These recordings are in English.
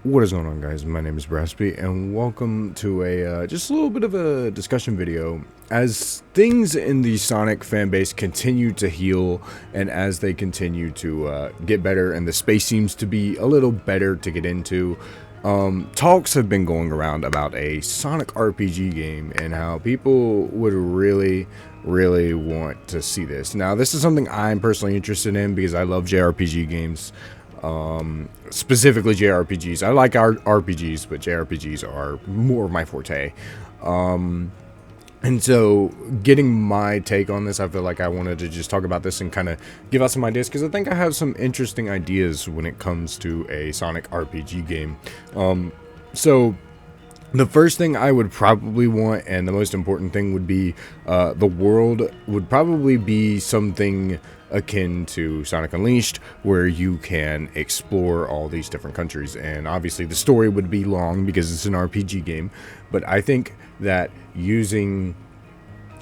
What is going on, guys? My name is Braspy, and welcome to a just a little bit of a discussion video. As things in the Sonic fanbase continue to heal, and as they continue to get better, and the space seems to be a little better to get into, talks have been going around about a Sonic RPG game and how people would really want to see this. Now, this is something I'm personally interested in because I love JRPG games. Specifically JRPGs. I like RPGs, but JRPGs are more of my forte. And so getting my take on this, I feel like I wanted to just talk about this and kind of give out some ideas, because I think I have some interesting ideas when it comes to a Sonic RPG game. So the first thing I would probably want, and the most important thing, would be the world would probably be something akin to Sonic Unleashed, where you can explore all these different countries. And obviously the story would be long because it's an RPG game, but I think that using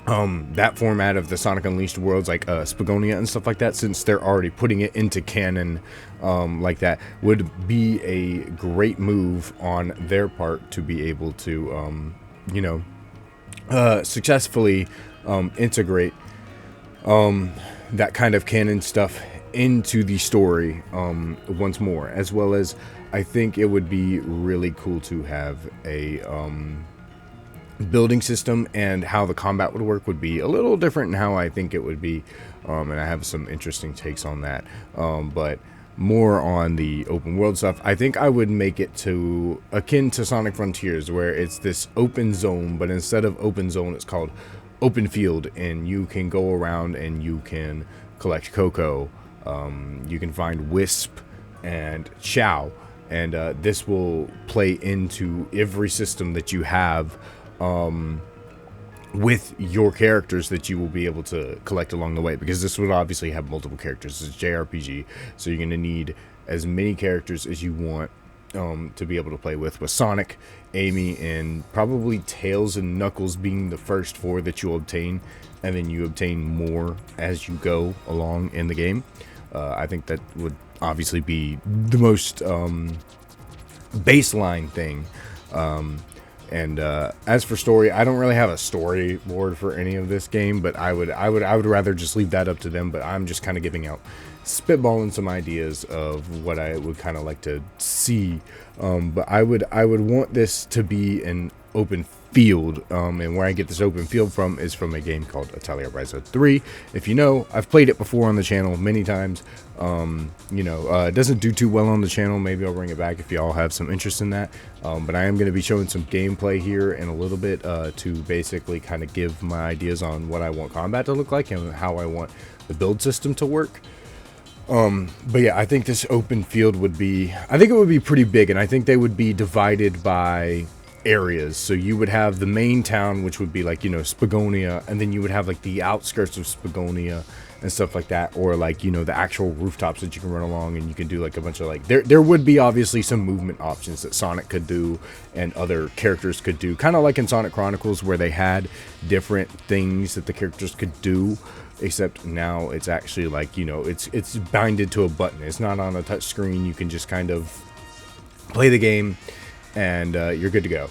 that format of the Sonic Unleashed worlds, like Spagonia and stuff like that, since they're already putting it into canon like that, would be a great move on their part to be able to successfully integrate that kind of canon stuff into the story once more. As well as, I think it would be really cool to have a building system, and how the combat would work would be a little different than how I think it would be, and I have some interesting takes on that, but more on the open world stuff. I think I would make it to akin to Sonic Frontiers, where it's this open zone, but instead of open zone, it's called open field, and you can go around and you can collect Coco, you can find Wisp and Chao, and this will play into every system that you have with your characters that you will be able to collect along the way, because this would obviously have multiple characters. It's JRPG, so you're going to need as many characters as you want to be able to play with Sonic, Amy, and probably Tails and Knuckles being the first four that you'll obtain, and then you obtain more as you go along in the game. I think that would obviously be the most baseline thing. And as for story, I don't really have a storyboard for any of this game, but I would rather just leave that up to them. But I'm just kind of giving out, spitballing some ideas of what I would kind of like to see. But I would want this to be an open field, and where I get this open field from is from a game called Atelier Ryza 3. If you know, I've played it before on the channel many times. It doesn't do too well on the channel. Maybe I'll bring it back if y'all have some interest in that. But I am going to be showing some gameplay here in a little bit to basically kind of give my ideas on what I want combat to look like and how I want the build system to work. But yeah, I think this open field would be, I think it would be pretty big, and I think they would be divided by areas. So you would have the main town, which would be like, Spagonia, and then you would have like the outskirts of Spagonia and stuff like that, or like, the actual rooftops that you can run along, and you can do like a bunch of like, there would be obviously some movement options that Sonic could do and other characters could do, kind of like in Sonic Chronicles, where they had different things that the characters could do, except now it's actually like, it's binded to a button. It's not on a touch screen. You can just kind of play the game and you're good to go.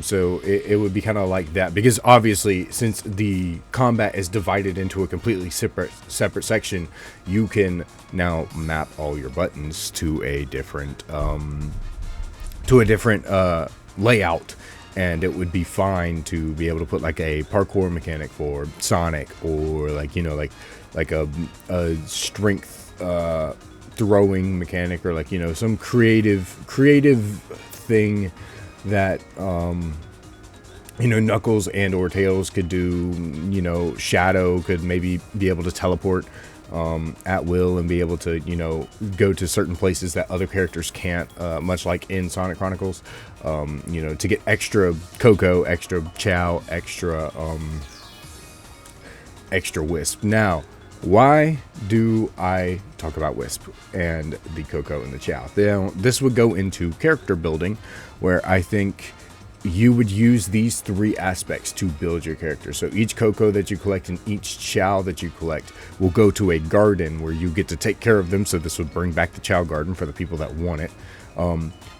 So it would be kind of like that, because obviously, since the combat is divided into a completely separate section, you can now map all your buttons to a different layout, and it would be fine to be able to put like a parkour mechanic for Sonic, or like like a strength throwing mechanic, or like some creative thing that Knuckles and or Tails could do. Shadow could maybe be able to teleport at will and be able to go to certain places that other characters can't, much like in Sonic Chronicles, to get extra Coco, extra Chao, extra Wisp. Now, why do I talk about Wisp and the Coco and the Chao? This would go into character building, where I think you would use these three aspects to build your character. So each Coco that you collect and each Chow that you collect will go to a garden where you get to take care of them. So this would bring back the Chow garden for the people that want it.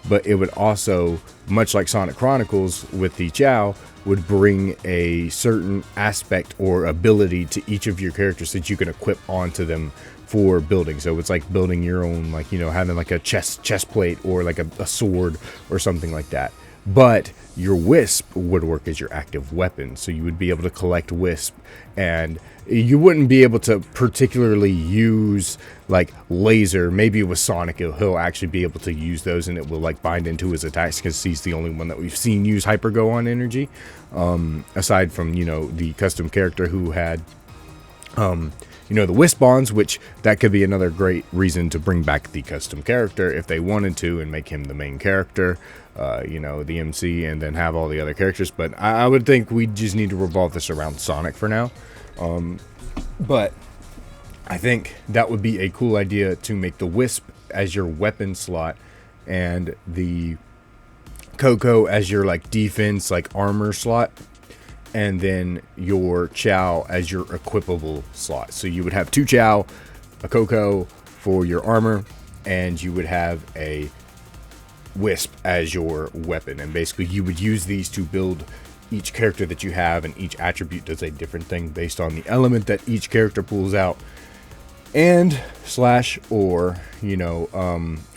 But it would also, much like Sonic Chronicles with the Chow, would bring a certain aspect or ability to each of your characters that you can equip onto them for building. So it's like building your own, like, you know, having like a chest plate or like a sword or something like that. But your Wisp would work as your active weapon. So you would be able to collect Wisp, and you wouldn't be able to particularly use like laser. Maybe with Sonic, he'll actually be able to use those, and it will like bind into his attacks because he's the only one that we've seen use Hyper Go on energy. Aside from, you know, the custom character who had, you know, the Wisp bonds, which that could be another great reason to bring back the custom character if they wanted to and make him the main character, you know, the MC, and then have all the other characters. But I would think we just need to revolve this around Sonic for now. But I think that would be a cool idea to make the Wisp as your weapon slot and the Coco as your like defense, like armor slot, and then your Chow as your equipable slot. So you would have two Chow, a Coco for your armor, and you would have a Wisp as your weapon. And basically you would use these to build each character that you have, and each attribute does a different thing based on the element that each character pulls out and slash or, you know,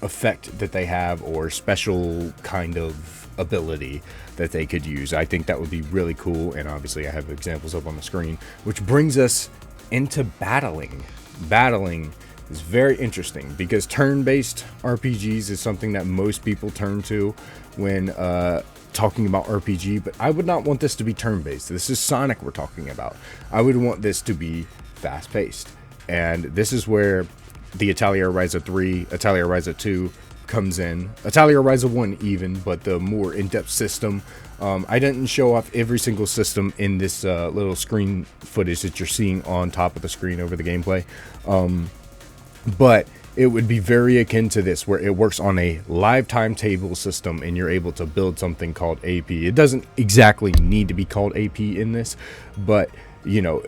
effect that they have or special kind of ability that they could use. I think that would be really cool, and obviously I have examples up on the screen, which brings us into battling. Battling is very interesting because turn-based RPGs is something that most people turn to when talking about RPG, but I would not want this to be turn-based. This is Sonic we're talking about. I would want this to be fast-paced, and this is where the Italia Ryza 3, Italia Ryza 2 comes in. Italia Ryza 1 even, but the more in-depth system. I didn't show off every single system in this little screen footage that you're seeing on top of the screen over the gameplay. But it would be very akin to this, where it works on a live timetable system and you're able to build something called AP. It doesn't exactly need to be called AP in this, but you know,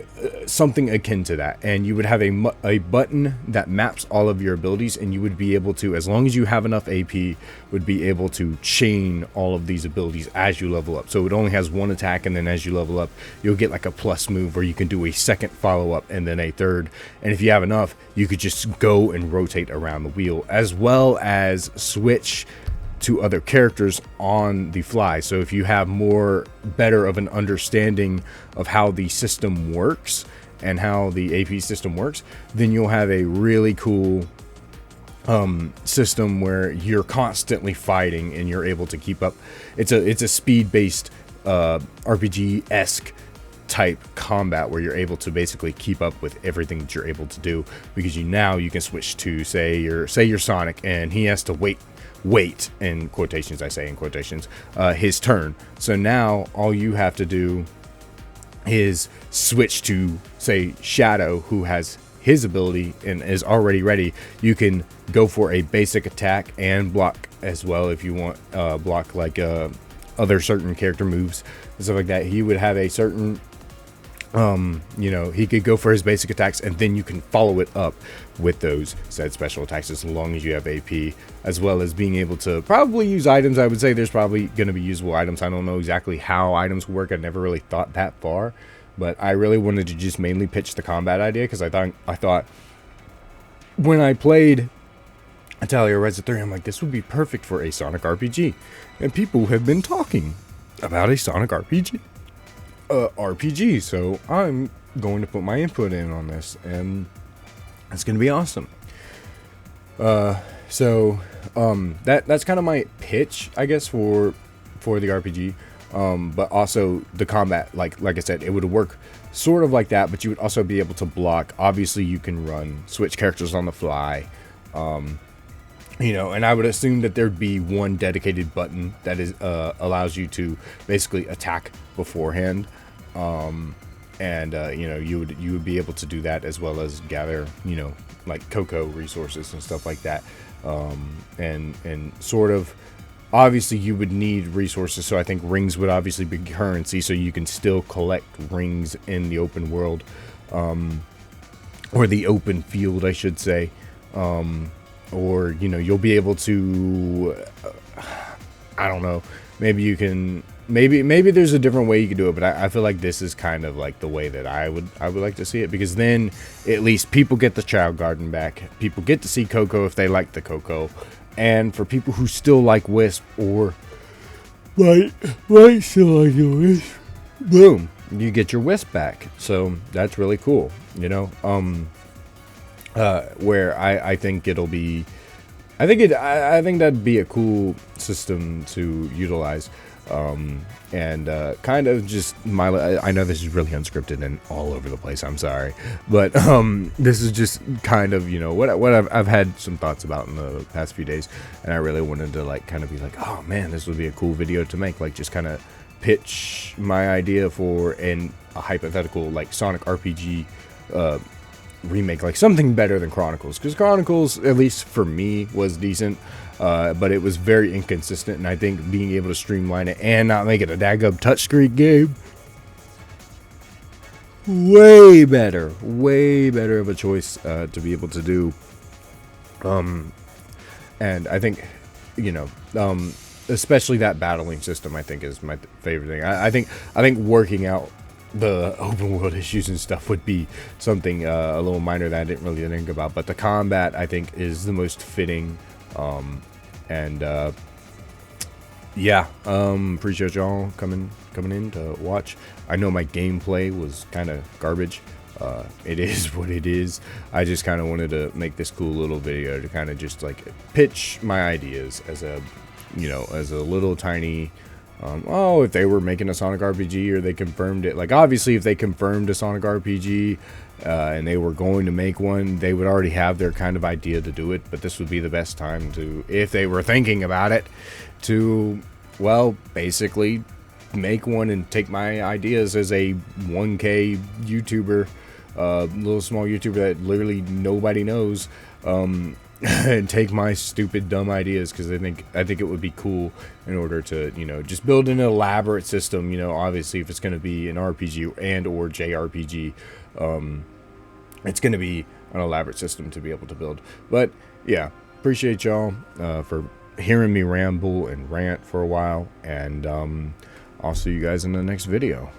something akin to that. And you would have a button that maps all of your abilities, and you would be able to, as long as you have enough AP, would be able to chain all of these abilities as you level up. So it only has one attack, and then as you level up, you'll get like a plus move where you can do a second follow-up and then a third. And if you have enough, you could just go and rotate around the wheel, as well as switch to other characters on the fly. So if you have better of an understanding of how the system works and how the AP system works, then you'll have a really cool system where you're constantly fighting and you're able to keep up. It's a speed-based RPG-esque type combat where you're able to basically keep up with everything that you're able to do, because you can switch to say you're Sonic and he has to wait in quotations, I say in quotations, his turn. So now all you have to do is switch to, say, Shadow, who has his ability and is already ready. You can go for a basic attack and block as well if you want, block like other certain character moves and stuff like that. He would have a certain you know, he could go for his basic attacks, and then you can follow it up with those said special attacks as long as you have AP, as well as being able to probably use items. I would say there's probably going to be usable items. I don't know exactly how items work. I never really thought that far, but I really wanted to just mainly pitch the combat idea, because I thought when I played Italia Ryza 3, I'm like, this would be perfect for a Sonic RPG, and people have been talking about a Sonic RPG. So I'm going to put my input in on this, and it's going to be awesome. That's kind of my pitch, I guess, for the RPG. But also the combat, like I said, it would work sort of like that, but you would also be able to block. Obviously, you can switch characters on the fly. You know, and I would assume that there'd be one dedicated button that is allows you to basically attack beforehand. You know, you would be able to do that, as well as gather, you know, like Coco resources and stuff like that. And sort of obviously you would need resources, so I think rings would obviously be currency, so you can still collect rings in the open world, or the open field, I should say. Or, you know, you'll be able to, I don't know, maybe you can, maybe there's a different way you can do it, but I feel like this is kind of like the way that I would like to see it, because then at least people get the Child Garden back, people get to see Coco if they like the Coco, and for people who still like Wisp, or might still like the Wisp, boom, you get your Wisp back. So that's really cool, you know. Where I think it'll be, I think that'd be a cool system to utilize. And kind of just I know this is really unscripted and all over the place, I'm sorry, but this is just kind of, you know, what I've had some thoughts about in the past few days, and I really wanted to like kind of be like, oh man, this would be a cool video to make, like just kind of pitch my idea for a hypothetical like Sonic RPG remake, like something better than Chronicles, because Chronicles, at least for me, was decent, but it was very inconsistent, and I think being able to streamline it and not make it a daggum touchscreen game, way better of a choice to be able to do. And I think, you know, especially that battling system, I think is my favorite thing. I think working out the open world issues and stuff would be something a little minor that I didn't really think about, but the combat I think is the most fitting. Yeah, appreciate y'all coming in to watch. I know my gameplay was kind of garbage. It is what it is. I just kind of wanted to make this cool little video to kind of just like pitch my ideas as a, you know, as a little tiny, if they were making a Sonic RPG, or they confirmed it, like obviously if they confirmed a Sonic RPG and they were going to make one, they would already have their kind of idea to do it, but this would be the best time to, if they were thinking about it, to, well, basically make one and take my ideas as a 1K YouTuber, little small YouTuber that literally nobody knows, and take my stupid dumb ideas, because I think it would be cool in order to, you know, just build an elaborate system. You know, obviously if it's going to be an RPG and or JRPG, it's going to be an elaborate system to be able to build. But yeah, appreciate y'all for hearing me ramble and rant for a while, and I'll see you guys in the next video.